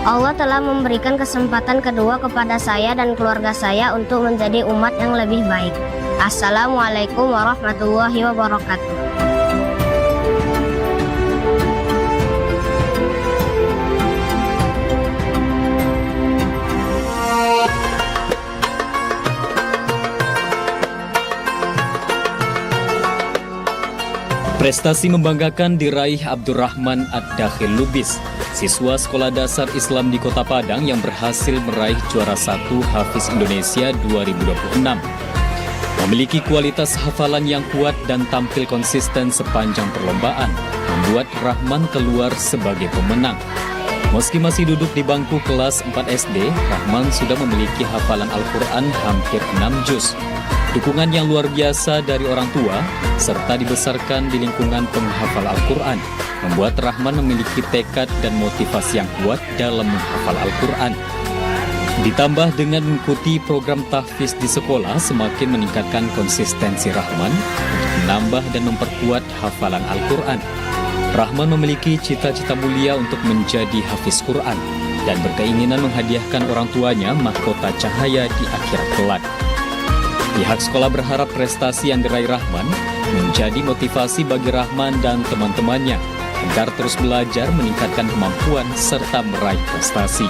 Allah telah memberikan kesempatan kedua kepada saya dan keluarga saya untuk menjadi umat yang lebih baik. Assalamualaikum warahmatullahi wabarakatuh. Prestasi membanggakan diraih Abdurrahman Ad-Dakhil Lubis, siswa Sekolah Dasar Islam di Kota Padang yang berhasil meraih juara 1 Hafiz Indonesia 2026. Memiliki kualitas hafalan yang kuat dan tampil konsisten sepanjang perlombaan, membuat Rahman keluar sebagai pemenang. Meski masih duduk di bangku kelas 4 SD, Rahman sudah memiliki hafalan Al-Quran hampir 6 juz. Dukungan yang luar biasa dari orang tua, serta dibesarkan di lingkungan penghafal Al-Quran, membuat Rahman memiliki tekad dan motivasi yang kuat dalam menghafal Al-Quran. Ditambah dengan mengikuti program tahfiz di sekolah, semakin meningkatkan konsistensi Rahman untuk menambah dan memperkuat hafalan Al-Quran. Rahman memiliki cita-cita mulia untuk menjadi hafiz Quran dan berkeinginan menghadiahkan orang tuanya mahkota cahaya di akhirat kelak. Pihak sekolah berharap prestasi yang diraih Rahman menjadi motivasi bagi Rahman dan teman-temannya agar terus belajar, meningkatkan kemampuan, serta meraih prestasi.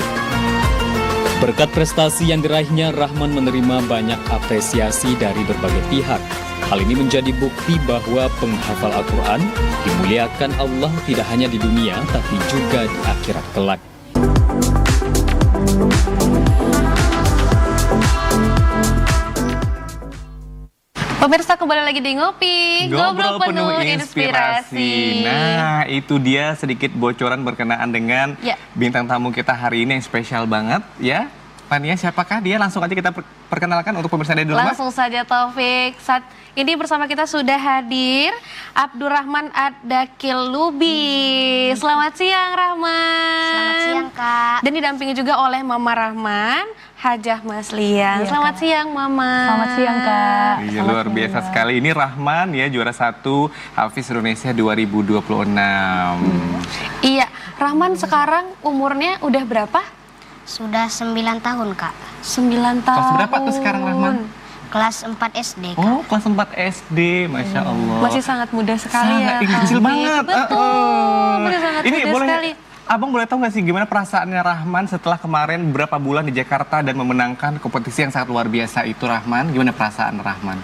Berkat prestasi yang diraihnya, Rahman menerima banyak apresiasi dari berbagai pihak. Hal ini menjadi bukti bahwa penghafal Al-Quran dimuliakan Allah tidak hanya di dunia, tapi juga di akhirat kelak. Pemirsa, kembali lagi di Ngobrol Penuh Inspirasi. Nah, itu dia sedikit bocoran berkenaan dengan bintang tamu kita hari ini yang spesial banget ya. Tania, siapakah dia? Langsung aja kita perkenalkan untuk pemirsa dari rumah. Langsung saja Taufik. Saat ini bersama kita sudah hadir Abdurrahman Ad-Dakhil Lubis. Selamat siang Rahman. Selamat siang Kak. Dan didampingi juga oleh Mama Rahman, Hajah Maslian. Iya, Selamat Kak. siang Mama. Selamat siang Kak. Iya, luar biasa sekali. Ini Rahman ya, juara 1 Hafiz Indonesia 2026. Iya, Rahman sekarang umurnya udah berapa? Sudah 9 tahun Kak. 9 tahun. Kelas berapa tuh sekarang Rahman? Kelas 4 SD Kak. Oh, kelas 4 SD, Masya Allah. Masih sangat muda sekali sangat ya. kecil Taufik. banget. Betul, masih sangat Ini muda boleh, sekali. Abang boleh tahu nggak sih gimana perasaannya Rahman setelah kemarin berapa bulan di Jakarta dan memenangkan kompetisi yang sangat luar biasa itu Rahman? Gimana perasaan Rahman?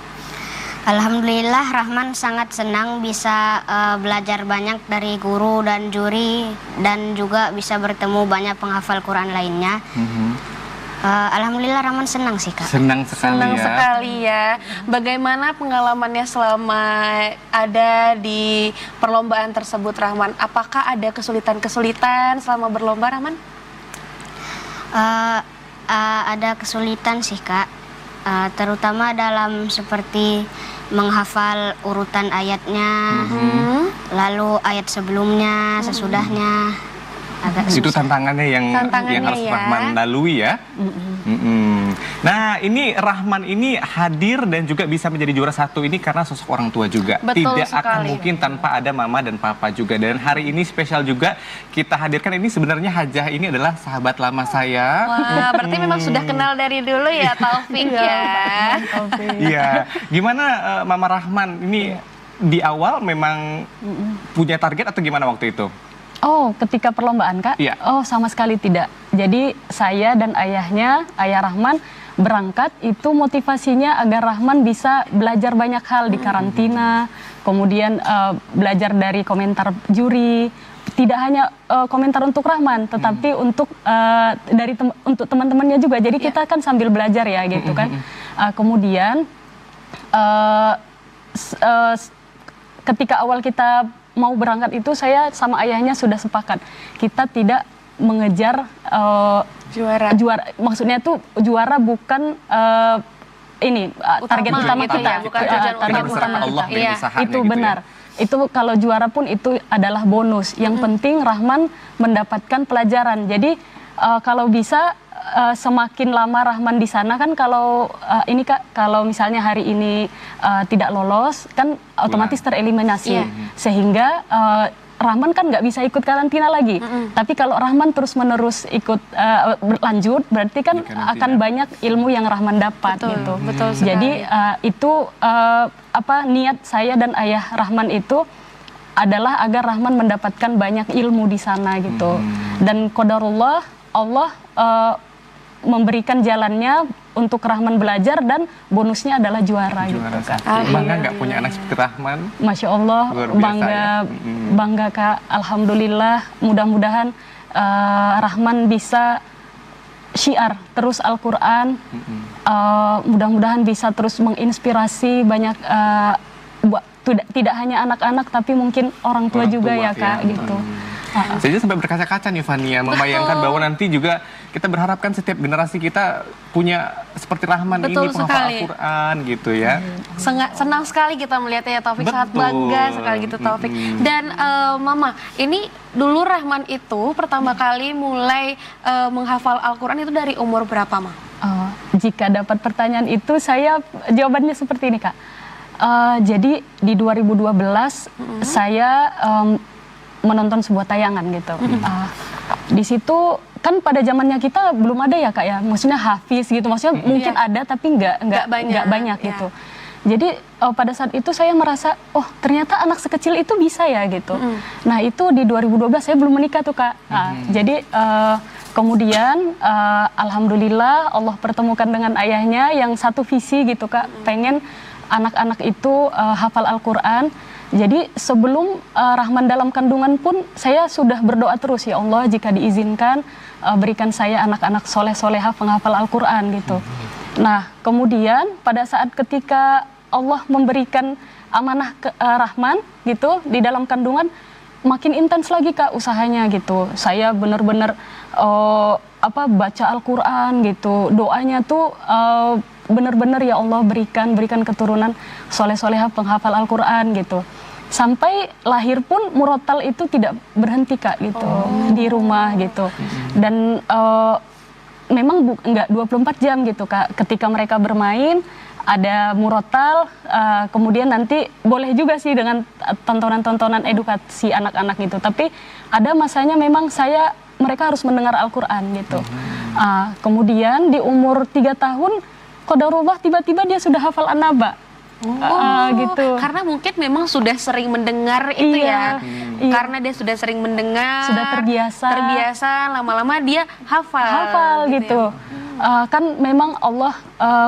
Alhamdulillah Rahman sangat senang bisa belajar banyak dari guru dan juri dan juga bisa bertemu banyak penghafal Quran lainnya. Alhamdulillah Rahman senang sih Kak. Senang sekali Senang ya. sekali ya. Bagaimana pengalamannya selama ada di perlombaan tersebut Rahman? Apakah ada kesulitan-kesulitan selama berlomba Rahman? Ada kesulitan sih Kak, terutama dalam seperti menghafal urutan ayatnya, lalu ayat sebelumnya, sesudahnya. Agak Itu susah. tantangannya yang harus ya. Rahman lalui ya. Nah, ini Rahman ini hadir dan juga bisa menjadi juara 1 ini karena sosok orang tua juga. Betul Tidak akan sekali. mungkin tanpa ada mama dan papa juga. Dan hari ini spesial juga kita hadirkan, ini sebenarnya Hajah ini adalah sahabat lama saya. Wah, berarti memang sudah kenal dari dulu ya Taufik ya. Iya. Gimana Mama Rahman ini di awal memang punya target atau gimana waktu itu? Oh, ketika perlombaan Kak? Iya. Oh, sama sekali tidak. Jadi saya dan ayahnya, Ayah Rahman, berangkat itu motivasinya agar Rahman bisa belajar banyak hal di karantina, kemudian belajar dari komentar juri. Tidak hanya komentar untuk Rahman, tetapi untuk untuk teman-temannya juga. Jadi kita kan sambil belajar ya gitu kan. Kemudian ketika awal kita mau berangkat itu saya sama ayahnya sudah sepakat kita tidak mengejar Juara. maksudnya tuh juara bukan target utama gitu kita ya, bukan tujuan target utama. utama Allah kita. dari Iya, usahanya Itu gitu benar. Itu kalau juara pun itu adalah bonus. Yang penting Rahman mendapatkan pelajaran. Jadi kalau bisa semakin lama Rahman di sana kan, kalau ini Kak, kalau misalnya hari ini tidak lolos kan otomatis tereliminasi. Iya. Sehingga Rahman kan nggak bisa ikut karantina lagi. Tapi kalau Rahman terus-menerus ikut berlanjut, berarti kan akan banyak ilmu yang Rahman dapat gitu. Betul sekali. Jadi itu niat saya dan ayah Rahman itu adalah agar Rahman mendapatkan banyak ilmu di sana gitu. Dan qadarullah, Allah memberikan jalannya untuk Rahman belajar dan bonusnya adalah juara gitu Kak. Bangga nggak punya anak seperti Rahman? Masya Allah, bangga Kak. Alhamdulillah, mudah-mudahan Rahman bisa syiar terus Al-Quran, mudah-mudahan bisa terus menginspirasi banyak, tidak hanya anak-anak tapi mungkin orang tua juga ya Kak gitu. Saya sampai berkaca-kaca nih Fania, membayangkan bahwa nanti juga kita berharapkan setiap generasi kita punya seperti Rahman ini, penghafal Al-Quran gitu ya. Senang sekali kita melihatnya ya Taufik, sangat bangga sekali gitu Taufik. Dan Mama, ini dulu Rahman itu pertama kali mulai menghafal Al-Quran itu dari umur berapa, Ma? Jika dapat pertanyaan itu, saya jawabannya seperti ini Kak. Jadi di 2012 saya menonton sebuah tayangan gitu. Di situ kan pada zamannya kita belum ada ya Kak ya, maksudnya hafiz gitu, maksudnya mungkin ada tapi nggak banyak gitu. Jadi pada saat itu saya merasa, oh ternyata anak sekecil itu bisa ya gitu. Nah itu di 2012 saya belum menikah tuh Kak. Jadi kemudian alhamdulillah Allah pertemukan dengan ayahnya yang satu visi gitu Kak, pengen anak-anak itu hafal Al-Quran. Jadi sebelum Rahman dalam kandungan pun saya sudah berdoa terus, ya Allah jika diizinkan berikan saya anak-anak soleh-solehah penghafal Al-Quran gitu. Nah kemudian pada saat ketika Allah memberikan amanah ke Rahman gitu di dalam kandungan, makin intens lagi Kak usahanya gitu. Saya benar-benar baca Al-Quran gitu, doanya tuh benar-benar ya Allah berikan keturunan soleh-solehah penghafal Al-Quran gitu. Sampai lahir pun murotal itu tidak berhenti Kak gitu di rumah gitu. Dan memang nggak 24 jam gitu Kak. Ketika mereka bermain ada murotal, kemudian nanti boleh juga sih dengan tontonan-tontonan edukasi anak-anak gitu. Tapi ada masanya memang mereka harus mendengar Al-Quran gitu. Kemudian di umur 3 tahun qadarullah tiba-tiba dia sudah hafal An-Naba. Gitu. Karena mungkin memang sudah sering mendengar itu ya. Karena dia sudah sering mendengar, sudah terbiasa, lama-lama dia hafal gitu. Kan memang Allah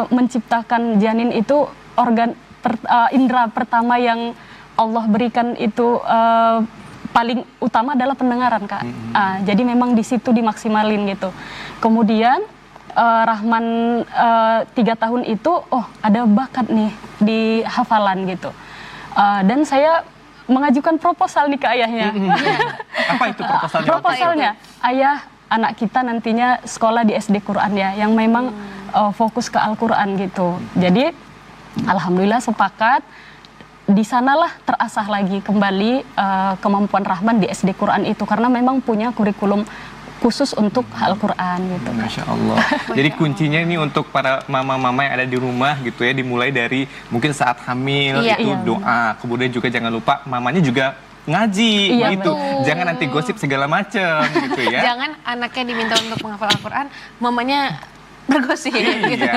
menciptakan janin itu organ indera pertama yang Allah berikan itu paling utama adalah pendengaran Kak. Jadi memang di situ dimaksimalin gitu. Kemudian Rahman 3 tahun itu, ada bakat nih di hafalan gitu. Dan saya mengajukan proposal nih ke ayahnya. Apa itu proposalnya? Proposalnya, ayah anak kita nantinya sekolah di SD Quran ya, yang memang fokus ke Al-Quran gitu. Jadi alhamdulillah sepakat. Di sanalah terasah lagi kembali kemampuan Rahman di SD Quran itu, karena memang punya kurikulum khusus untuk Al-Quran gitu. Masya Allah. Jadi kuncinya ini untuk para mama-mama yang ada di rumah gitu ya, dimulai dari mungkin saat hamil itu doa, kemudian juga jangan lupa mamanya juga ngaji gitu. Jangan nanti gosip segala macam gitu ya. Jangan anaknya diminta untuk menghafal Al-Quran, mamanya bergosip gitu.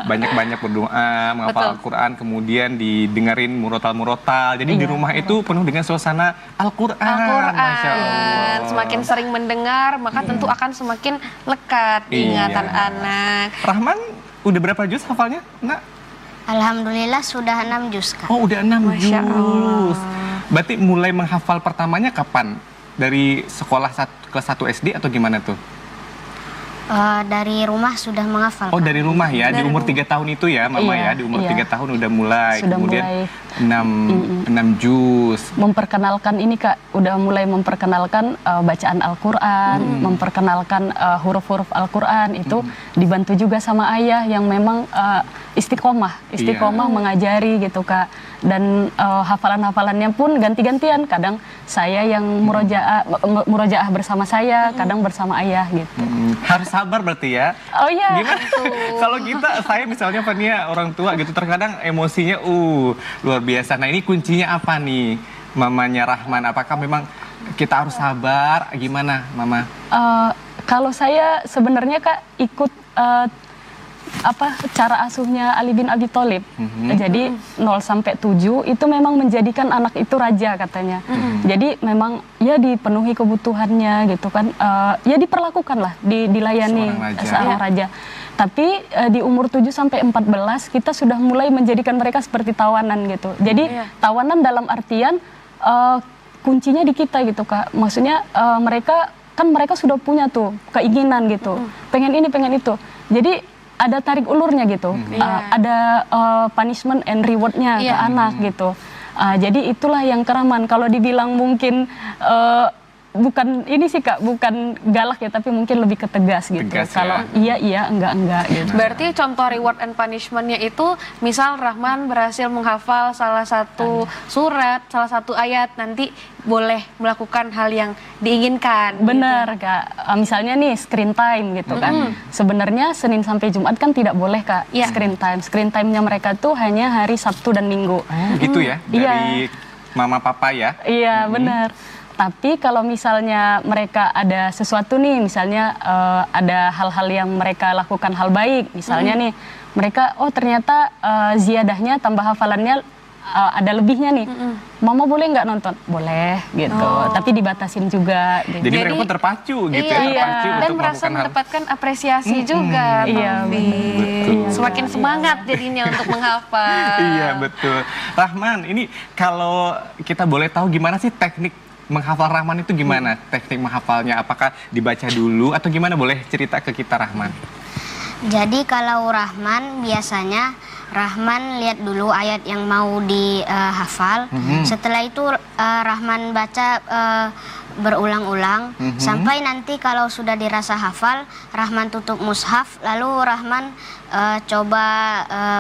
Banyak-banyak berdoa, menghafal Al-Quran, kemudian didengerin murotal-murotal. Jadi di rumah itu penuh dengan suasana Al-Quran. Masya Allah. Semakin sering mendengar, maka tentu akan semakin lekat ingatan anak. Rahman, udah berapa juz hafalnya, Nak? Alhamdulillah sudah 6 juz Kak. Oh udah 6 juz. Berarti mulai menghafal pertamanya kapan? Dari sekolah kelas 1 SD atau gimana tuh? Dari rumah sudah menghafal. Oh dari rumah ya, di umur 3 tahun itu ya Mama ya, di umur 3 tahun udah mulai, sudah kemudian mulai 6 juz. Memperkenalkan ini Kak, udah mulai memperkenalkan bacaan Al-Quran, memperkenalkan huruf-huruf Al-Quran itu dibantu juga sama ayah yang memang istiqomah mengajari gitu Kak. Dan hafalan-hafalannya pun ganti-gantian, kadang saya yang murojaah bersama saya, kadang bersama ayah gitu. Harus sabar berarti ya. Oh iya. Gimana? Kalau saya misalnya Fania orang tua gitu, terkadang emosinya luar biasa. Nah ini kuncinya apa nih mamanya Rahman? Apakah memang kita harus sabar, gimana Mama? Kalau saya sebenarnya Kak ikut cara asuhnya Ali bin Abi Thalib. Jadi 0 sampai 7 itu memang menjadikan anak itu raja katanya. Jadi memang ya dipenuhi kebutuhannya gitu kan. Ya diperlakukan lah, dilayani seorang raja. Tapi di umur 7 sampai 14 kita sudah mulai menjadikan mereka seperti tawanan gitu. Jadi tawanan dalam artian kuncinya di kita gitu Kak. Maksudnya mereka sudah punya tuh keinginan gitu. Pengen ini, pengen itu. Jadi ada tarik ulurnya gitu, ada punishment and rewardnya ke anak gitu. Jadi itulah yang keraman. Kalau dibilang mungkin bukan ini sih Kak, bukan galak ya, tapi mungkin lebih ketegas gitu. Kalau iya, enggak gitu. Berarti contoh reward and punishmentnya itu, misal Rahman berhasil menghafal salah satu surat, salah satu ayat, nanti boleh melakukan hal yang diinginkan. Benar gitu. Kak. Misalnya nih screen time gitu kan. Sebenarnya Senin sampai Jumat kan tidak boleh Kak screen time. Screen time-nya mereka tuh hanya hari Sabtu dan Minggu. Gitu ya, dari Mama Papa ya? Iya benar. Tapi kalau misalnya mereka ada sesuatu nih, misalnya ada hal-hal yang mereka lakukan hal baik, misalnya nih mereka ternyata ziyadahnya tambah hafalannya ada lebihnya nih, Mama boleh nggak nonton? Boleh gitu, tapi dibatasin juga. Gitu. Jadi mereka pun terpacu gitu ya, terpacu dan untuk merasa mendapatkan apresiasi juga. Iya, betul. Semakin semangat jadinya untuk menghafal. Iya betul. Rahman, ini kalau kita boleh tahu gimana sih teknik menghafal Rahman itu gimana? Teknik menghafalnya apakah dibaca dulu atau gimana? Boleh cerita ke kita Rahman? Jadi kalau Rahman biasanya Rahman lihat dulu ayat yang mau dihafal. Setelah itu Rahman baca berulang-ulang sampai nanti kalau sudah dirasa hafal, Rahman tutup mushaf, lalu Rahman coba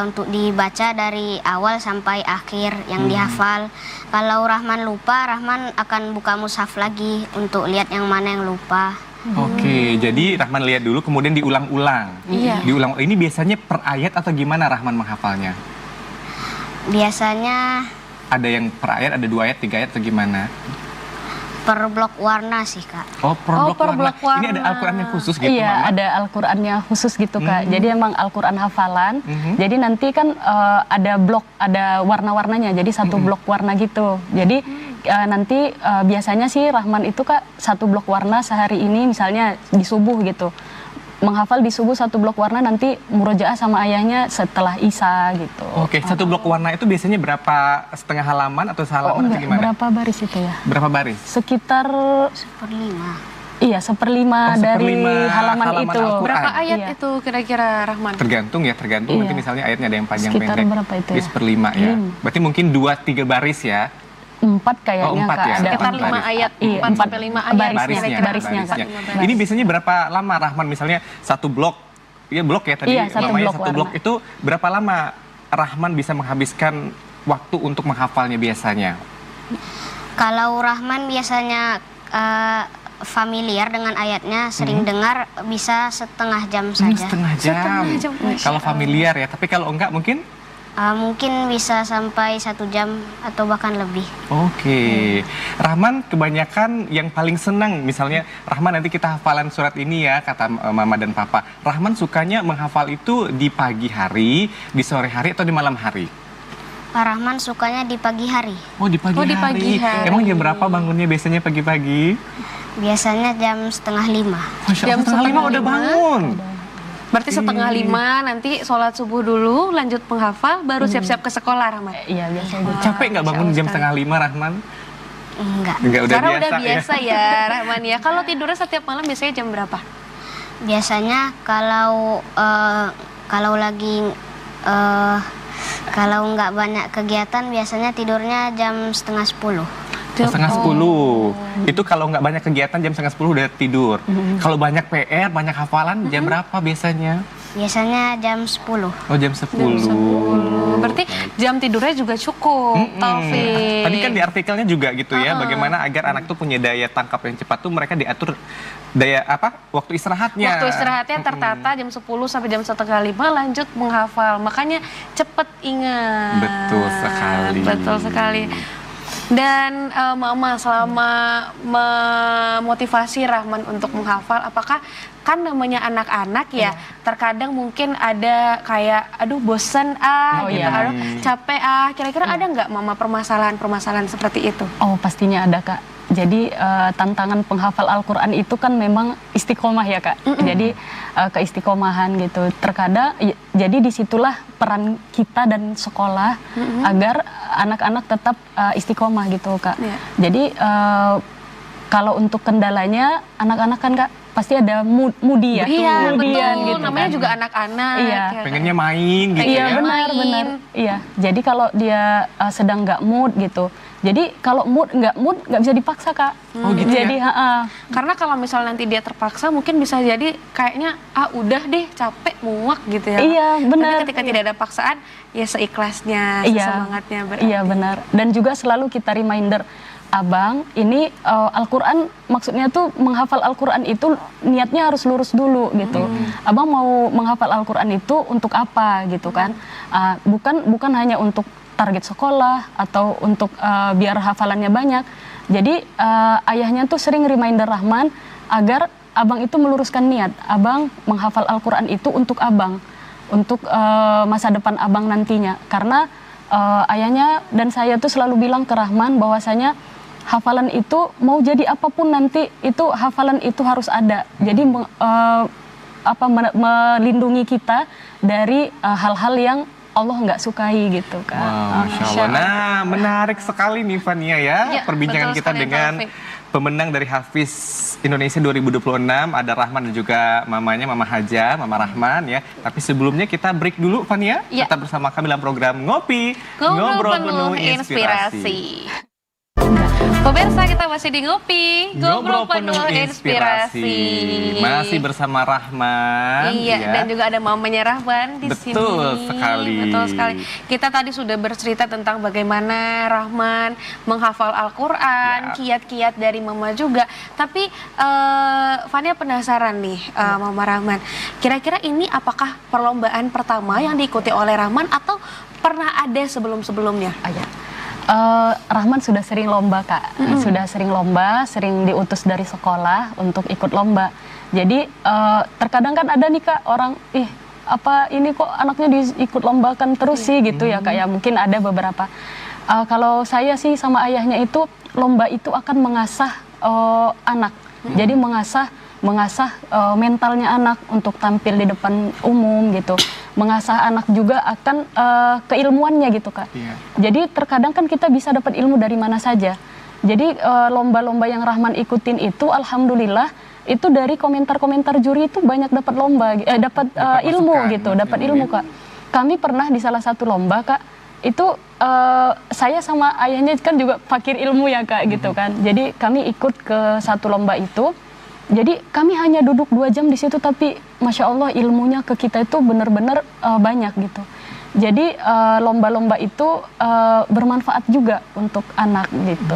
untuk dibaca dari awal sampai akhir yang dihafal. Kalau Rahman lupa, Rahman akan buka mushaf lagi untuk lihat yang mana yang lupa. Oke, jadi Rahman lihat dulu kemudian diulang-ulang. Diulang. Ini biasanya per ayat atau gimana Rahman menghafalnya? Biasanya ada yang per ayat, ada 2 ayat, 3 ayat atau gimana? Per blok warna sih Kak. Per blok warna. Ini ada Al-Qur'annya khusus gitu Iya, Mama? ada Al-Qur'annya khusus gitu Kak. Jadi emang Al-Qur'an hafalan. Jadi nanti kan ada blok, ada warna-warnanya. Jadi satu blok warna gitu. Jadi nanti biasanya sih Rahman itu Kak satu blok warna sehari ini misalnya di subuh gitu. Menghafal di subuh satu blok warna, nanti murojaah sama ayahnya setelah Isya gitu. Oke, satu blok warna itu biasanya berapa, setengah halaman atau sehalaman atau gimana? Berapa baris itu ya? Berapa baris? Sekitar 1/5. Iya, 1/5 dari halaman itu. Berapa ayat itu kira-kira Rahman? Tergantung ya, tergantung nanti misalnya ayatnya ada yang panjang Sekitar pendek. berapa itu ya? 1/5 ya. Berarti mungkin 2-3 baris ya. 4 kayaknya 4 Kak. ya? Ada Sekitar 5 baris. ayat, 4 sampai 5 ayat. Barisnya. Ini biasanya berapa lama Rahman misalnya satu blok? Iya blok ya tadi. Iya, satu blok itu berapa lama Rahman bisa menghabiskan waktu untuk menghafalnya biasanya? Kalau Rahman biasanya familiar dengan ayatnya, sering dengar, bisa setengah jam saja. Setengah jam. Kalau familiar ya, tapi kalau enggak mungkin? Mungkin bisa sampai 1 jam atau bahkan lebih. Oke. Rahman kebanyakan yang paling senang, misalnya Rahman nanti kita hafalan surat ini ya, kata Mama dan Papa. Rahman sukanya menghafal itu di pagi hari, di sore hari atau di malam hari? Pak Rahman sukanya di pagi hari. Oh di pagi hari. Emang jam berapa bangunnya biasanya pagi-pagi? Biasanya jam 4:30. Jam 4:30 udah bangun. Berarti 4:30 nanti sholat subuh dulu, lanjut menghafal, baru siap-siap ke sekolah Rahman. Iya biasanya. Capek nggak bangun jam 4:30 Rahman? Enggak. Udah udah biasa ya Rahman ya. Kalau tidurnya setiap malam biasanya jam berapa? Biasanya kalau lagi kalau nggak banyak kegiatan, biasanya tidurnya jam 9:30. 9:30. Itu kalau nggak banyak kegiatan jam 9:30 udah tidur. Kalau banyak PR, banyak hafalan jam berapa biasanya? Biasanya jam 10. Oh jam 10. Berarti jam tidurnya juga cukup, Taufik. Tadi kan di artikelnya juga gitu ya, bagaimana agar anak tuh punya daya tangkap yang cepat tuh mereka diatur daya waktu istirahatnya. Waktu istirahatnya tertata jam 10 sampai jam 4:30 lanjut menghafal. Makanya cepet ingat. Betul sekali. Betul sekali. Dan Mama selama memotivasi Rahman untuk menghafal, apakah kan namanya anak-anak ya, terkadang mungkin ada kayak aduh bosen gitu, aduh capek kira-kira ada nggak Mama permasalahan seperti itu? Oh pastinya ada Kak. Jadi tantangan penghafal Al-Quran itu kan memang istiqomah ya Kak. Jadi keistiqomahan gitu. Terkadang jadi disitulah peran kita dan sekolah agar anak-anak tetap istiqomah gitu Kak. Jadi kalau untuk kendalanya anak-anak kan Kak pasti ada moody ya. Iya betul, gitu, namanya kan. juga anak-anak. Iya. Pengennya main gitu Iya ya. benar. Iya. Jadi kalau dia sedang nggak mood gitu. Jadi kalau nggak mood nggak bisa dipaksa Kak. Oh gitu Jadi ya? Karena kalau misalnya nanti dia terpaksa mungkin bisa jadi kayaknya udah deh capek muak gitu ya. Iya benar. Tapi ketika tidak ada paksaan ya seikhlasnya, semangatnya berarti. Iya benar. Dan juga selalu kita reminder, Abang, ini Al-Quran maksudnya tuh menghafal Al-Quran itu niatnya harus lurus dulu gitu. Abang mau menghafal Al-Quran itu untuk apa gitu kan? Bukan hanya untuk target sekolah atau untuk biar hafalannya banyak. Jadi ayahnya tuh sering reminder Rahman agar Abang itu meluruskan niat. Abang menghafal Al-Quran itu untuk Abang, untuk masa depan Abang nantinya. Karena ayahnya dan saya tuh selalu bilang ke Rahman bahwasanya hafalan itu mau jadi apapun nanti itu hafalan itu harus ada. Jadi melindungi kita dari hal-hal yang Allah nggak sukai gitu kan. Wow, Masya Allah. Nah, menarik sekali nih Fania ya, perbincangan kita dengan pemenang dari Hafiz Indonesia 2026, ada Rahman dan juga mamanya, Mama Haja, Mama Rahman ya. Tapi sebelumnya kita break dulu Fania, tetap bersama kami dalam program Ngopi, Ngobrol Penuh Inspirasi. Pemirsa, kita masih di Ngopi, Ngobrol Penuh Inspirasi. Masih bersama Rahman. Iya, ya. Dan juga ada mamanya Rahman di sini. Betul sekali. Betul sekali. Kita tadi sudah bercerita tentang bagaimana Rahman menghafal Al-Quran, kiat-kiat dari Mama juga. Tapi Fania penasaran nih, Mama Rahman. Kira-kira ini apakah perlombaan pertama yang diikuti oleh Rahman atau pernah ada sebelum-sebelumnya? Rahman sudah sering lomba Kak, sudah sering lomba, sering diutus dari sekolah untuk ikut lomba. Jadi terkadang kan ada nih Kak orang, apa ini kok anaknya diikut lombakan terus sih gitu ya Kak ya, mungkin ada beberapa. Kalau saya sih sama ayahnya itu lomba itu akan mengasah anak, jadi mengasah mentalnya anak untuk tampil di depan umum gitu. Mengasah anak juga akan keilmuannya gitu Kak. Jadi terkadang kan kita bisa dapat ilmu dari mana saja. Jadi lomba-lomba yang Rahman ikutin itu alhamdulillah itu dari komentar-komentar juri itu banyak dapat dapat ilmu gitu, dapat ilmu Kak. Kami pernah di salah satu lomba Kak, itu saya sama ayahnya kan juga fakir ilmu ya Kak gitu kan. Jadi kami ikut ke satu lomba itu. Jadi kami hanya duduk 2 jam di situ, tapi Masya Allah ilmunya ke kita itu benar-benar banyak gitu. Jadi lomba-lomba itu bermanfaat juga untuk anak gitu.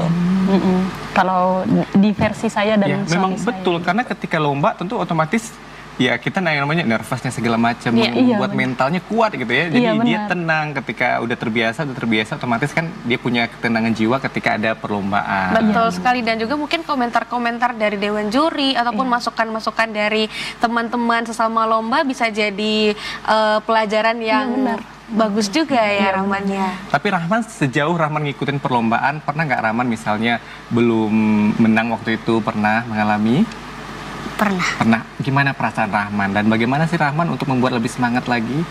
Kalau di versi saya dan suami memang saya. Betul, karena ketika lomba tentu otomatis ya kita namanya nervousnya segala macam, membuat mentalnya kuat gitu ya. Jadi dia tenang ketika udah terbiasa otomatis kan dia punya ketenangan jiwa ketika ada perlombaan. Betul sekali, dan juga mungkin komentar-komentar dari dewan juri ataupun masukan-masukan dari teman-teman sesama lomba bisa jadi pelajaran yang bagus juga ya Rahmannya. Tapi Rahman sejauh Rahman ngikutin perlombaan, pernah nggak Rahman misalnya belum menang waktu itu pernah mengalami? Pernah. Gimana perasaan Rahman dan bagaimana sih Rahman untuk membuat lebih semangat lagi?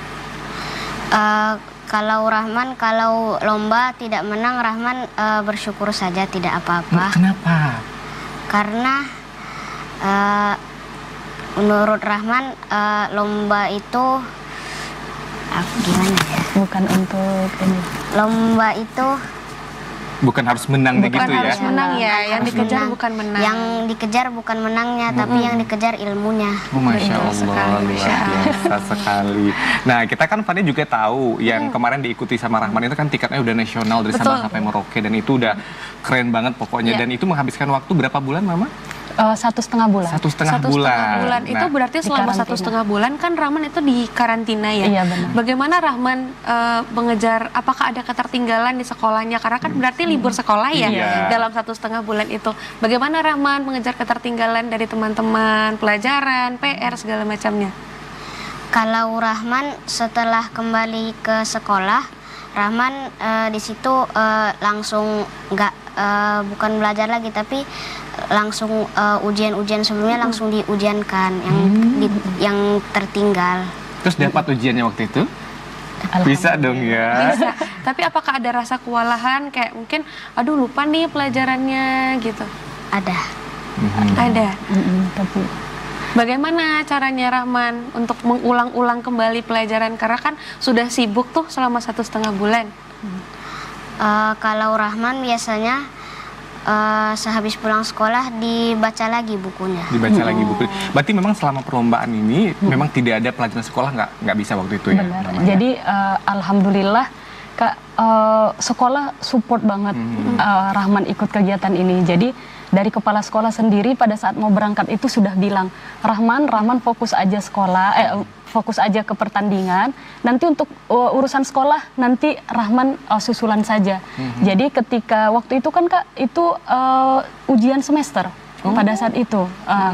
Kalau Rahman, kalau lomba tidak menang, Rahman bersyukur saja, tidak apa-apa. Kenapa? Karena menurut Rahman lomba itu gimana ya? Bukan untuk ini. Lomba itu bukan harus menang begitu ya? Bukan harus menang ya, yang dikejar menang. bukan menang. Yang dikejar bukan menangnya, tapi yang dikejar ilmunya. Oh, Masya Allah, luar biasa sekali. Nah, kita kan Fania juga tahu yang kemarin diikuti sama Rahman itu kan tiketnya udah nasional dari Sabang sampai Merauke, dan itu udah keren banget pokoknya. Dan itu menghabiskan waktu berapa bulan Mama? 1,5 bulan. 1,5 bulan. Itu berarti selama 1,5 bulan kan Rahman itu di karantina ya. Iya benar. Bagaimana Rahman mengejar? Apakah ada ketertinggalan di sekolahnya? Karena kan berarti libur sekolah ya dalam 1,5 bulan itu. Bagaimana Rahman mengejar ketertinggalan dari teman-teman, pelajaran, PR segala macamnya? Kalau Rahman setelah kembali ke sekolah, Rahman di situ langsung bukan belajar lagi, tapi langsung ujian-ujian sebelumnya langsung diujiankan yang tertinggal. Terus dapat ujiannya waktu itu? Bisa dong ya. Bisa. Tapi apakah ada rasa kewalahan kayak mungkin aduh lupa nih pelajarannya gitu? Ada. Ada. Tapi Bagaimana caranya Rahman untuk mengulang-ulang kembali pelajaran karena kan sudah sibuk tuh selama 1,5 bulan? Kalau Rahman biasanya sehabis pulang sekolah dibaca lagi bukunya. Dibaca lagi bukunya. Berarti memang selama perlombaan ini memang tidak ada pelajaran sekolah nggak bisa waktu itu ya? Benar. Jadi alhamdulillah Kak, sekolah support banget Rahman ikut kegiatan ini. Jadi dari kepala sekolah sendiri pada saat mau berangkat itu sudah bilang, Rahman fokus aja sekolah, fokus aja ke pertandingan. Nanti untuk urusan sekolah nanti Rahman susulan saja. Jadi ketika waktu itu kan Kak itu ujian semester. Pada saat itu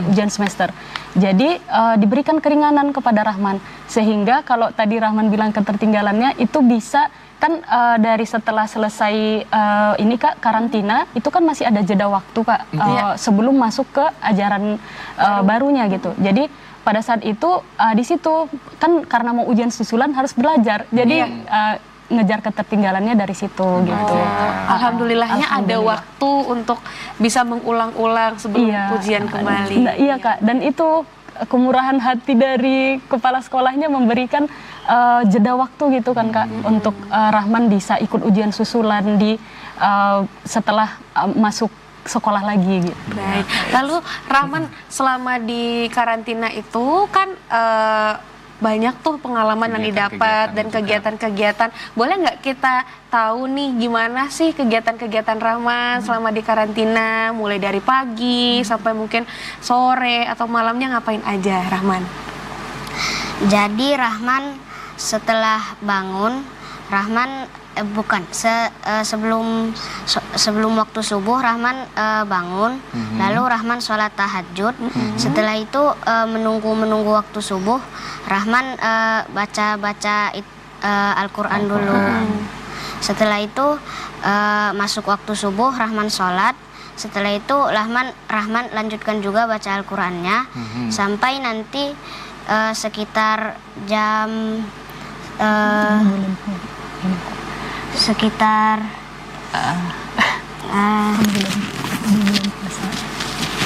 ujian semester. Jadi diberikan keringanan kepada Rahman sehingga kalau tadi Rahman bilang ketertinggalannya itu bisa kan dari setelah selesai ini Kak karantina itu kan masih ada jeda waktu Kak sebelum masuk ke ajaran barunya gitu. Jadi pada saat itu di situ kan karena mau ujian susulan harus belajar. Jadi ngejar ketertinggalannya dari situ gitu. Alhamdulillahnya ada waktu untuk bisa mengulang-ulang sebelum ujian kembali. Nah, iya Kak, dan itu kemurahan hati dari kepala sekolahnya memberikan jeda waktu gitu kan Kak untuk Rahman bisa ikut ujian susulan di setelah masuk sekolah lagi gitu. Baik. Lalu Rahman selama di karantina itu kan banyak tuh pengalaman yang didapat dan kegiatan-kegiatan. Boleh nggak kita tahu nih gimana sih kegiatan-kegiatan Rahman selama di karantina, mulai dari pagi sampai mungkin sore atau malamnya ngapain aja Rahman? Jadi Rahman setelah bangun, Rahman sebelum waktu subuh Rahman bangun, lalu Rahman sholat tahajud. Setelah itu menunggu waktu subuh, Rahman baca Al-Quran dulu. Setelah itu masuk waktu subuh, Rahman sholat. Setelah itu Rahman lanjutkan juga baca Al-Qurannya sampai nanti sekitar jam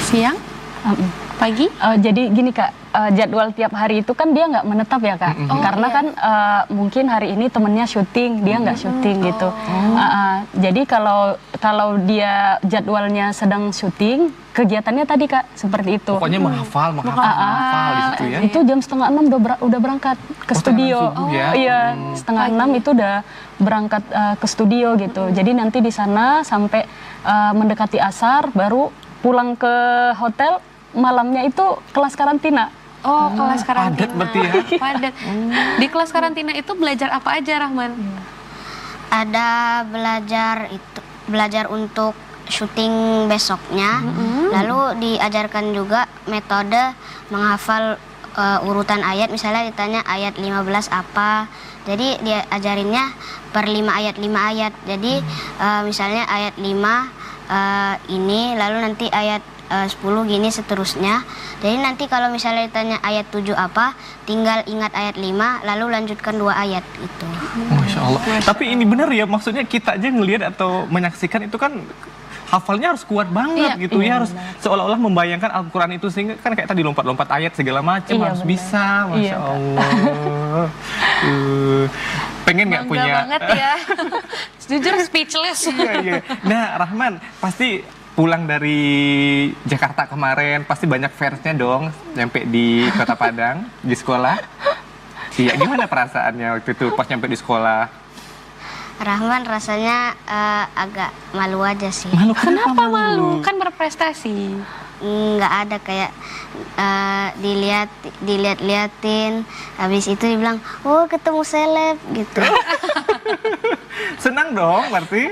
siang, pagi. Jadi gini Kak, jadwal tiap hari itu kan dia nggak menetap ya Kak, karena kan mungkin hari ini temennya syuting, dia nggak syuting gitu. Jadi kalau dia jadwalnya sedang syuting, kegiatannya tadi Kak seperti itu. Pokoknya menghafal di situ ya. Itu jam 5:30 udah berangkat ke studio. Iya, 5:30 itu udah berangkat ke studio gitu. Jadi nanti di sana sampai mendekati asar, baru pulang ke hotel. Malamnya itu kelas karantina. Oh, kelas karantina. Padat berarti ya? Padat. Di kelas karantina itu belajar apa aja Rahman? Ada belajar untuk syuting besoknya, lalu diajarkan juga metode menghafal urutan ayat. Misalnya ditanya ayat 15 apa, jadi diajarinnya per 5 ayat. Jadi misalnya ayat 5 ini, lalu nanti ayat 10 gini seterusnya. Jadi nanti kalau misalnya ditanya ayat 7 apa, tinggal ingat ayat 5 lalu lanjutkan 2 ayat itu. Masya Allah. Tapi ini benar ya, maksudnya kita aja ngelihat atau menyaksikan itu kan hafalnya harus kuat banget gitu ya, harus seolah-olah membayangkan Al-Quran itu sehingga kan kayak tadi lompat-lompat ayat segala macam harus bisa. Masya Allah. Pengen nggak punya? Banget ya. Jujur speechless. Iya. Nah Rahman pasti pulang dari Jakarta kemarin pasti banyak fansnya dong nyampe di Kota Padang di sekolah. Iya, gimana perasaannya waktu itu pas nyampe di sekolah? Rahman rasanya agak malu aja sih. Malu, Kenapa malu? Kan berprestasi. nggak ada kayak dilihat-liatin. Habis itu dibilang, oh ketemu seleb gitu. Senang dong berarti?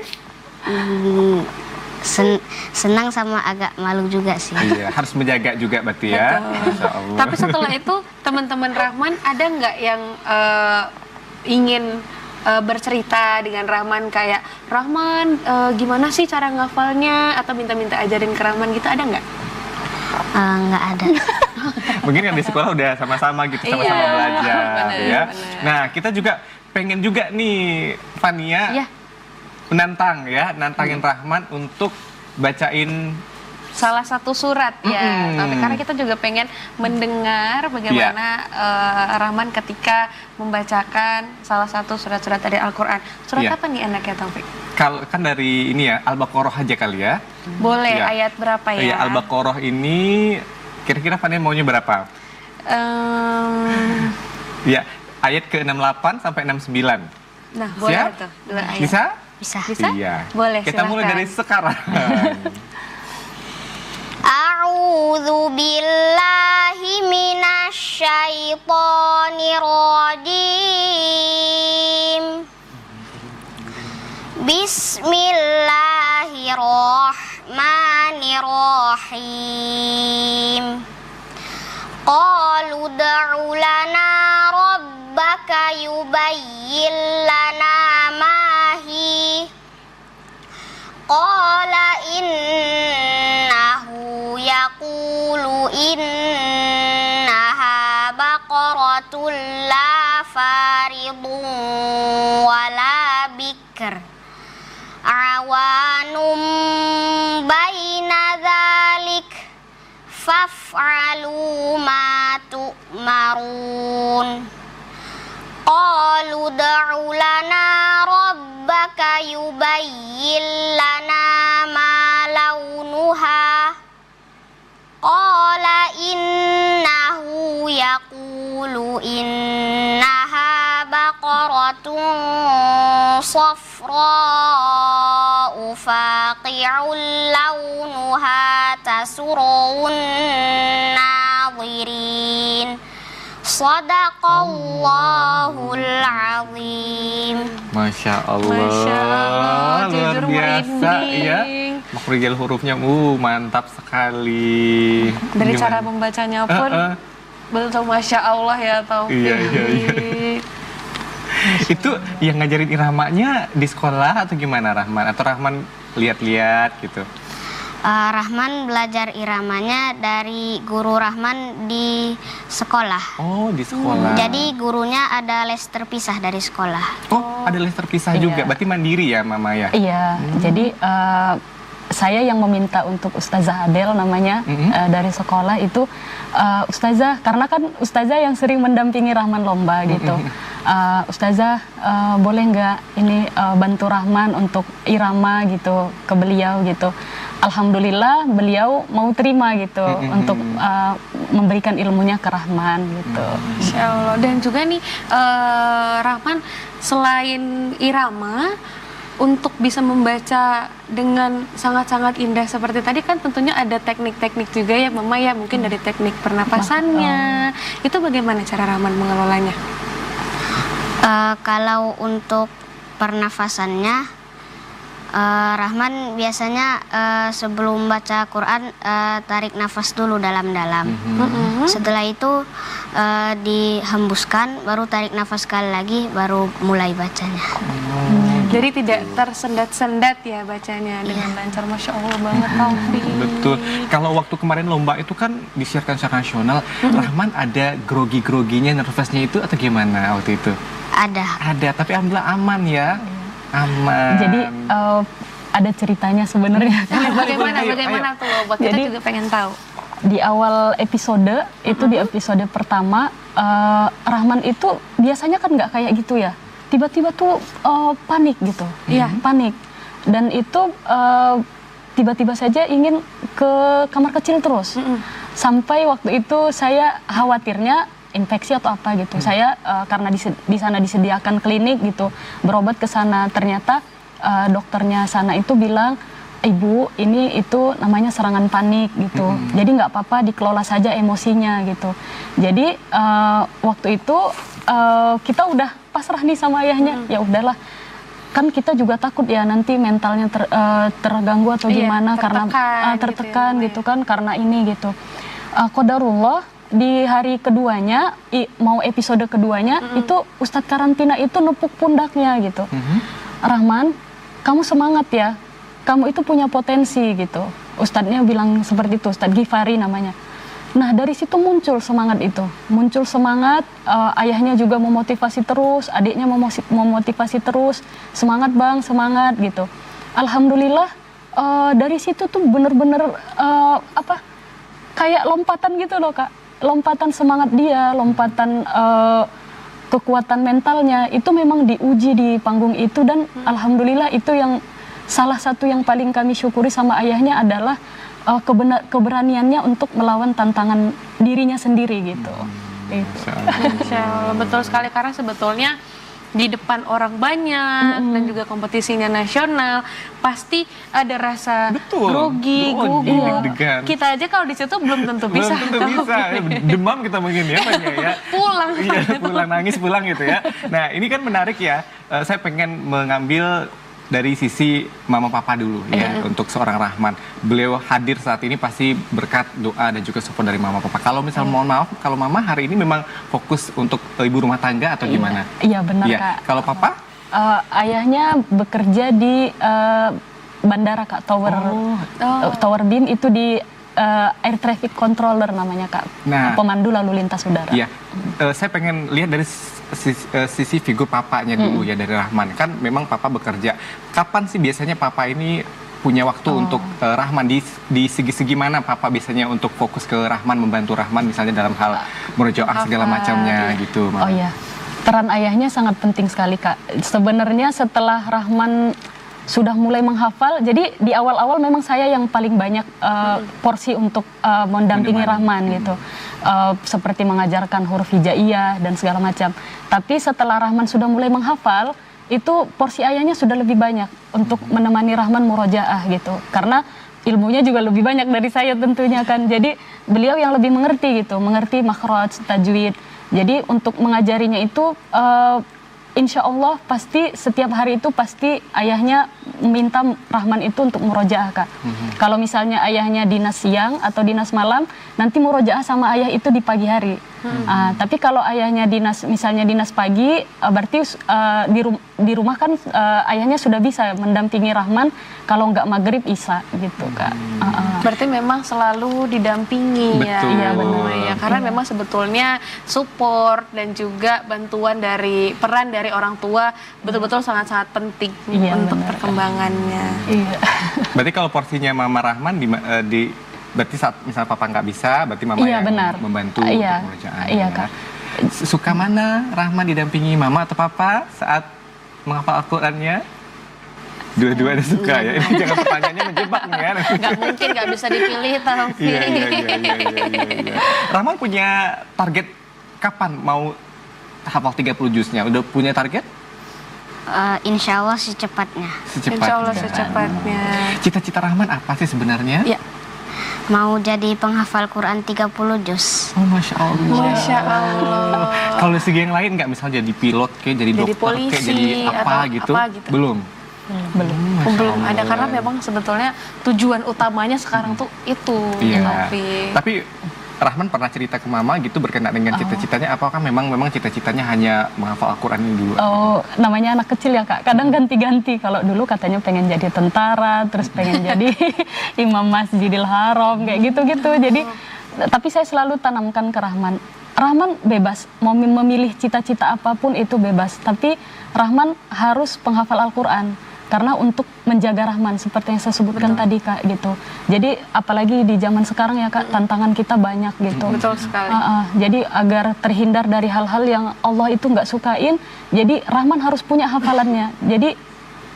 Senang sama agak malu juga sih. Iya, harus menjaga juga berarti ya. Masya Allah. Tapi setelah itu teman-teman Rahman ada nggak yang ingin bercerita dengan Rahman kayak, Rahman gimana sih cara ngafalnya, atau minta-minta ajarin ke Rahman gitu, ada nggak? Nggak ada. Mungkin kan di sekolah udah sama-sama gitu, sama-sama Iya, belajar bener, ya. bener. Nah, kita juga pengen juga nih Fania Iya. menantang ya, nantangin Rahman untuk bacain Salah satu surat ya, tapi karena kita juga pengen mendengar bagaimana Rahman ketika membacakan salah satu surat-surat dari Al-Quran. Surat Iya. apa nih enaknya, Taufik? kalau kan dari ini ya Al-Baqarah aja kali ya. Boleh, Iya. ayat berapa ya? Iya, Al-Baqarah ini kira-kira Fania maunya berapa? Ya, ayat ke-68 sampai 69. Nah, boleh Siap? tuh, 2 ayat. Bisa? Bisa. Bisa? Iya. Boleh, Kita mulai silakan. dari sekarang. A'udzu billahi minasyaitonir rajim. Bismillahirrahmanirrahim. Qalu ud'u lana rabbaka yubayyin lana ma hi. Qala innahu yaqulu innaha baqaratun la faridun wala bikr awanum baina dhalik faf'alu ma tu'marun. Qalu ud'u lana rabbaka yubayyin lana ma launuha. Qala innahu yaqulu innaha baqaratun safra'u faqi'un launuha tasurrun nadhirin. Sadaqallahul azim. Masya Allah, Masya Allah, luar jujur biasa ya. merinding. Makhrajul hurufnya, mantap sekali. Dari Gimana? cara membacanya pun betul Masya Allah ya, Taufik. Iya. Itu yang ngajarin iramanya di sekolah atau gimana, Rahman? Atau Rahman lihat-lihat gitu? Rahman belajar iramanya dari guru Rahman di sekolah. Oh, di sekolah. Jadi gurunya ada les terpisah dari sekolah. Oh, ada les terpisah juga. Iya. Berarti mandiri ya, Mama ya? Iya, jadi saya yang meminta untuk Ustazah Adel namanya dari sekolah itu, Ustazah, karena kan Ustazah yang sering mendampingi Rahman lomba gitu. Ustazah boleh nggak ini bantu Rahman untuk irama gitu ke beliau gitu. Alhamdulillah beliau mau terima gitu untuk memberikan ilmunya ke Rahman gitu. Insya Allah. Dan juga nih Rahman selain irama, untuk bisa membaca dengan sangat-sangat indah seperti tadi kan tentunya ada teknik-teknik juga ya Mama ya, mungkin dari teknik pernapasannya. Itu bagaimana cara Rahman mengelolanya? Kalau untuk pernafasannya, Rahman biasanya sebelum baca Quran tarik nafas dulu dalam-dalam. Setelah itu dihembuskan, baru tarik nafas sekali lagi, baru mulai bacanya. Jadi tidak tersendat-sendat ya bacanya, dengan lancar. Masya Allah banget, Taufik. Betul. Kalau waktu kemarin lomba itu kan disiarkan secara nasional, Rahman ada grogi-groginya, nervousnya itu atau gimana waktu itu? Ada. Tapi alhamdulillah aman ya. Aman. Jadi ada ceritanya sebenarnya. Bagaimana tuh? Buat kita Jadi, juga pengen tahu. Di awal episode itu, di episode pertama, Rahman itu biasanya kan nggak kayak gitu ya. Tiba-tiba tuh panik gitu. Iya. Panik. Dan itu tiba-tiba saja ingin ke kamar kecil terus. Sampai waktu itu saya khawatirnya infeksi atau apa gitu. Saya karena di sana disediakan klinik gitu, berobat ke sana. Ternyata dokternya sana itu bilang Ibu, ini itu namanya serangan panik gitu. Jadi nggak apa-apa, dikelola saja emosinya gitu. Jadi waktu itu kita udah pasrah nih sama ayahnya. Ya udahlah, kan kita juga takut ya nanti mentalnya terganggu atau gimana karena tertekan gitu kan karena ini gitu. Qadarullah di hari keduanya, mau episode keduanya itu Ustadz karantina itu nepuk pundaknya gitu. Rahman, kamu semangat ya. Kamu itu punya potensi gitu. Ustadznya bilang seperti itu, Ustadz Ghifari namanya. Nah dari situ muncul semangat itu. Muncul semangat, ayahnya juga memotivasi terus, adiknya memotivasi terus. Semangat bang, semangat gitu. Alhamdulillah dari situ tuh bener-bener kayak lompatan gitu loh Kak. Lompatan semangat dia, lompatan kekuatan mentalnya itu memang diuji di panggung itu. Dan alhamdulillah itu yang salah satu yang paling kami syukuri sama ayahnya adalah keberaniannya untuk melawan tantangan dirinya sendiri gitu. Masya Allah, betul sekali karena sebetulnya di depan orang banyak dan juga kompetisinya nasional pasti ada rasa grogi, gugup. Kita aja kalau di situ belum tentu bisa. Belum tentu bisa. Demam kita mungkin ya, Pulang. Iya, pulang nangis pulang gitu ya. Nah ini kan menarik ya. Saya pengen mengambil dari sisi mama papa dulu ya untuk seorang Rahman. Beliau hadir saat ini pasti berkat doa dan juga support dari mama papa. Kalau misal mohon maaf, kalau mama hari ini memang fokus untuk ibu rumah tangga atau gimana? Iya benar Kak. Kalau papa? Ayahnya bekerja di bandara Kak, Tower BIM itu di air traffic controller namanya Kak. Nah, pemandu lalu lintas udara. Iya. Saya pengen lihat dari sisi figur papanya dulu ya, dari Rahman. Kan memang papa bekerja. Kapan sih biasanya papa ini punya waktu untuk Rahman? Di segi-segi mana papa biasanya untuk fokus ke Rahman, membantu Rahman misalnya dalam hal murojaah segala macamnya gitu. Oh iya. Peran ayahnya sangat penting sekali Kak. Sebenarnya setelah Rahman sudah mulai menghafal, jadi di awal-awal memang saya yang paling banyak porsi untuk mendampingi Rahman gitu. Seperti mengajarkan huruf hijaiyah dan segala macam. Tapi setelah Rahman sudah mulai menghafal, itu porsi ayahnya sudah lebih banyak untuk menemani Rahman murojaah gitu. Karena ilmunya juga lebih banyak dari saya tentunya kan. Jadi beliau yang lebih mengerti gitu, mengerti makhraj, tajwid. Jadi untuk mengajarinya itu insya Allah pasti setiap hari itu pasti ayahnya minta Rahman itu untuk murojaah Kak. Kalau misalnya ayahnya dinas siang atau dinas malam, nanti murojaah sama ayah itu di pagi hari. Tapi kalau ayahnya misalnya dinas pagi, berarti di rumah kan ayahnya sudah bisa mendampingi Rahman kalau nggak maghrib isya gitu Kak. Berarti memang selalu didampingi. Betul. Ya. Iya benar ya. Karena memang sebetulnya support dan juga bantuan dari peran dari orang tua betul-betul sangat-sangat penting untuk perkembangannya. Iya. Berarti kalau porsinya Mama Rahman berarti saat misal papa nggak bisa, berarti mama yang membantu untuk murojaah. Iya Kak. Suka mana Rahman didampingi mama atau papa saat menghafal Al-Qur'annya? Dua-duanya suka ya. Ini jangan pertanyaannya menjebak nih kan. Nggak mungkin nggak bisa dipilih Taufik. Iya. Rahman punya target kapan mau hafal 30 juznya? Udah punya target? Insya Allah secepatnya. Insya Allah secepatnya. Cita-cita Rahman apa sih sebenarnya? Ya. Mau jadi penghafal Quran 30 juz. Oh, Masya Allah. Masya Allah. Kalau segi yang lain nggak, misal jadi pilot kayak, jadi dokter polisi, kayak, jadi apa gitu? Belum. Belum ada, karena memang sebetulnya tujuan utamanya sekarang tuh itu. Iya. Tapi Rahman pernah cerita ke mama gitu berkenaan dengan cita-citanya, apakah memang cita-citanya hanya menghafal Al-Quran ini dulu? Oh, namanya anak kecil ya Kak, kadang ganti-ganti. Kalau dulu katanya pengen jadi tentara, terus pengen jadi imam Masjidil Haram, kayak gitu-gitu. Jadi, tapi saya selalu tanamkan ke Rahman bebas, mau memilih cita-cita apapun itu bebas. Tapi Rahman harus penghafal Al-Quran. Karena untuk menjaga Rahman seperti yang saya sebutkan tadi Kak gitu. Jadi apalagi di zaman sekarang ya Kak, tantangan kita banyak gitu. Betul sekali. Jadi agar terhindar dari hal-hal yang Allah itu nggak sukain, jadi Rahman harus punya hafalannya. Jadi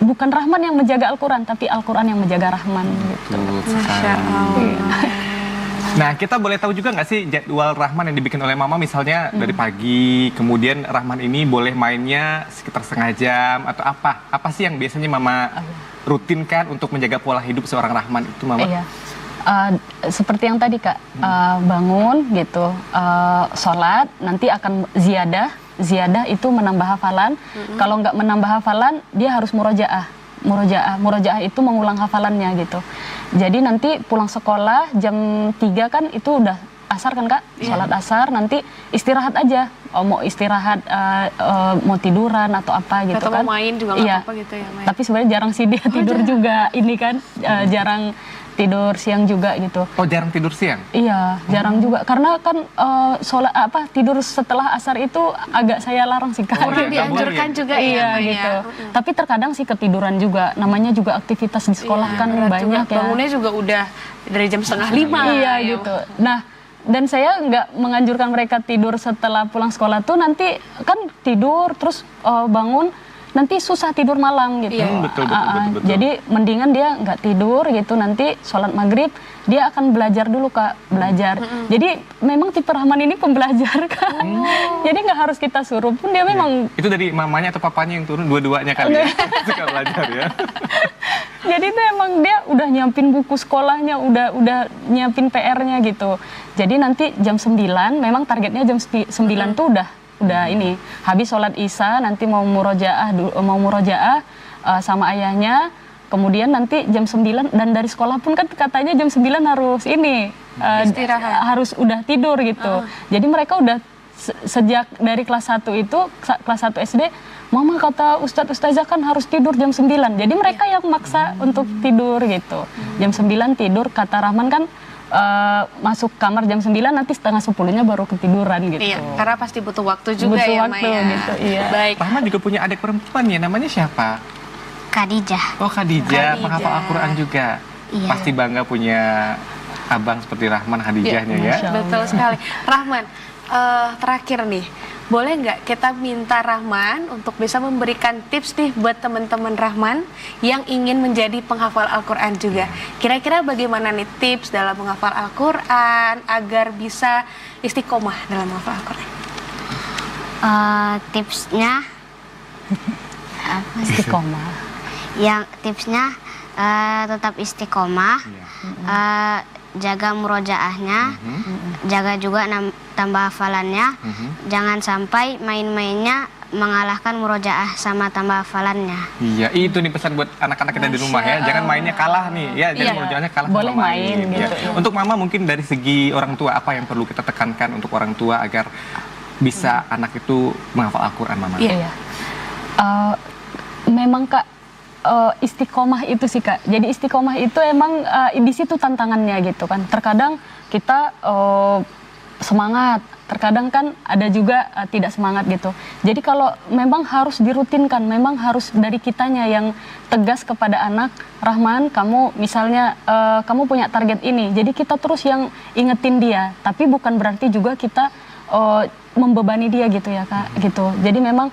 bukan Rahman yang menjaga Al-Quran, tapi Al-Quran yang menjaga Rahman gitu. Masya Allah. Nah, kita boleh tahu juga nggak sih jadwal Rahman yang dibikin oleh Mama, misalnya dari pagi, kemudian Rahman ini boleh mainnya sekitar setengah jam atau apa? Apa sih yang biasanya Mama rutinkan untuk menjaga pola hidup seorang Rahman itu, Mama? Iya. Seperti yang tadi Kak, bangun gitu, sholat, nanti akan ziyadah itu menambah hafalan. Kalau nggak menambah hafalan, dia harus murojaah itu mengulang hafalannya gitu. Jadi nanti pulang sekolah jam 3 kan itu udah asar kan Kak, sholat asar, nanti istirahat aja. Mau istirahat, mau tiduran atau apa gitu atau kan. mau main juga nggak apa-apa gitu ya, main. Tapi sebenarnya jarang sih dia tidur juga, ini kan jarang tidur siang juga gitu. Oh, jarang tidur siang? Iya, jarang juga. Karena kan tidur setelah asar itu agak saya larang sih Kak. Kurang dianjurkan juga iya, ya. gitu. Tapi terkadang sih ketiduran juga. Namanya juga aktivitas di sekolah kan banyak juga. ya. Bangunnya juga udah dari jam 4:30. Iya gitu. Nah, dan saya nggak menganjurkan mereka tidur setelah pulang sekolah tuh, nanti kan tidur terus bangun nanti susah tidur malam gitu. Betul. Jadi mendingan dia nggak tidur gitu, nanti sholat maghrib dia akan belajar dulu Kak, belajar. Jadi memang tipe Rahman ini pembelajar kan. Jadi nggak harus kita suruh pun dia memang. Itu dari mamanya atau papanya yang turun, dua-duanya kali ya? Suka belajar ya. Jadi itu emang dia udah nyiapin buku sekolahnya, udah nyiapin PR-nya gitu. Jadi nanti jam 9, memang targetnya jam 9 tuh udah ini habis sholat isya, nanti mau murojaah sama ayahnya, kemudian nanti jam 9, dan dari sekolah pun kan katanya jam 9 harus ini harus udah tidur gitu. Jadi mereka udah sejak dari kelas 1 itu, kelas 1 SD, Mama kata Ustazah kan harus tidur jam 9. Jadi mereka yang maksa untuk tidur gitu. Jam 9 tidur, kata Rahman kan masuk kamar jam 9, nanti setengah 10-nya baru ketiduran gitu. Iya, karena pasti butuh waktu juga butuh ya, waktu, Maya. gitu, iya. Baik. Rahman juga punya adik perempuan ya, namanya siapa? Khadijah. Oh, Khadijah, penghafal Al-Quran juga. Iya. Pasti bangga punya abang seperti Rahman, Khadijahnya ya. Betul sekali. Rahman, terakhir nih, boleh nggak kita minta Rahman untuk bisa memberikan tips nih buat teman-teman Rahman yang ingin menjadi penghafal Al-Quran juga. Kira-kira bagaimana nih tips dalam menghafal Al-Quran agar bisa istiqomah dalam menghafal Al-Quran? Tipsnya Istiqomah. tipsnya tetap istiqomah, jaga murojaahnya, jaga juga tambah hafalannya, jangan sampai main-mainnya mengalahkan murojaah sama tambah hafalannya. Iya, itu nih pesan buat anak-anak kita di rumah ya. Jangan mainnya kalah nih, ya. Jangan murojaahnya kalah boleh sama main. gitu. Ya. Untuk Mama mungkin dari segi orang tua, apa yang perlu kita tekankan untuk orang tua agar bisa anak itu menghafal Al-Quran, Mama? Iya. Memang Kak, istiqomah itu sih Kak. Jadi istiqomah itu emang di situ tantangannya gitu kan. Terkadang kita semangat, terkadang kan ada juga tidak semangat gitu. Jadi kalau memang harus dirutinkan, memang harus dari kitanya yang tegas kepada anak, Rahman, kamu misalnya kamu punya target ini, jadi kita terus yang ingetin dia. Tapi bukan berarti juga kita membebani dia gitu ya Kak, gitu. Jadi memang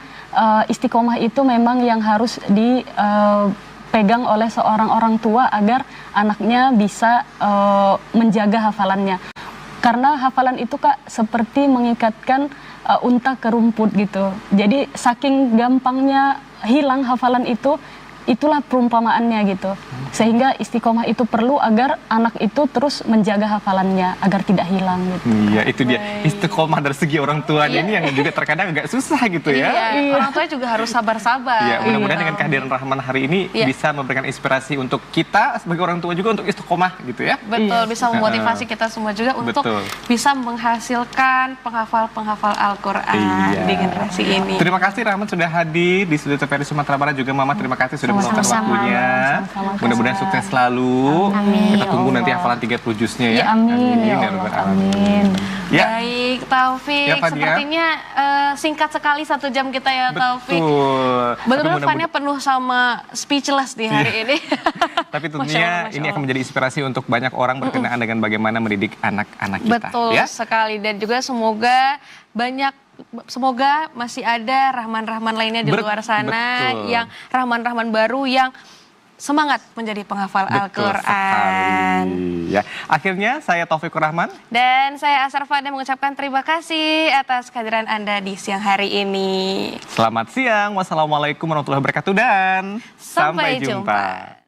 istiqomah itu memang yang harus dipegang oleh seorang orang tua agar anaknya bisa menjaga hafalannya. Karena hafalan itu Kak seperti mengikatkan unta ke rumput gitu. Jadi saking gampangnya hilang hafalan itu, itulah perumpamaannya gitu. Sehingga istiqomah itu perlu agar anak itu terus menjaga hafalannya agar tidak hilang gitu. Iya, itu dia istiqomah dari segi orang tuanya ini yang juga terkadang agak susah gitu ya. Iya. Orang tua juga harus sabar-sabar. Iya, mudah-mudahan dengan kehadiran Rahman hari ini bisa memberikan inspirasi untuk kita sebagai orang tua juga untuk istiqomah gitu ya. Betul, bisa memotivasi kita semua juga untuk bisa menghasilkan penghafal-penghafal Al-Quran di generasi ini. Terima kasih Rahman sudah hadir di Studio TVRI Sumatera Barat, juga Mama terima kasih sudah meluangkan waktunya. Mudah-mudahan sukses selalu. Amin. Kita tunggu nanti hafalan 30 juznya ya. Amin, ya Ya Allah, Rabbal Alamin. amin. Ya. Baik, Taufik. Ya, Fadia. Sepertinya singkat sekali 1 jam kita ya, Taufik. Betul. Betul-betul Tapi fannya penuh sama speechless di hari ini. Tapi Masya tentunya Allah, Masya ini akan Allah. menjadi inspirasi untuk banyak orang berkenaan dengan bagaimana mendidik anak-anak kita. Betul Ya. sekali, dan juga semoga masih ada Rahman-Rahman lainnya di luar sana, betul. yang Rahman-Rahman baru yang semangat menjadi penghafal Betul Al-Quran. sekali. Ya, akhirnya saya Taufikur Rahman. Dan saya Asar Fada mengucapkan terima kasih atas kehadiran Anda di siang hari ini. Selamat siang, wassalamualaikum warahmatullahi wabarakatuh dan Sampai jumpa.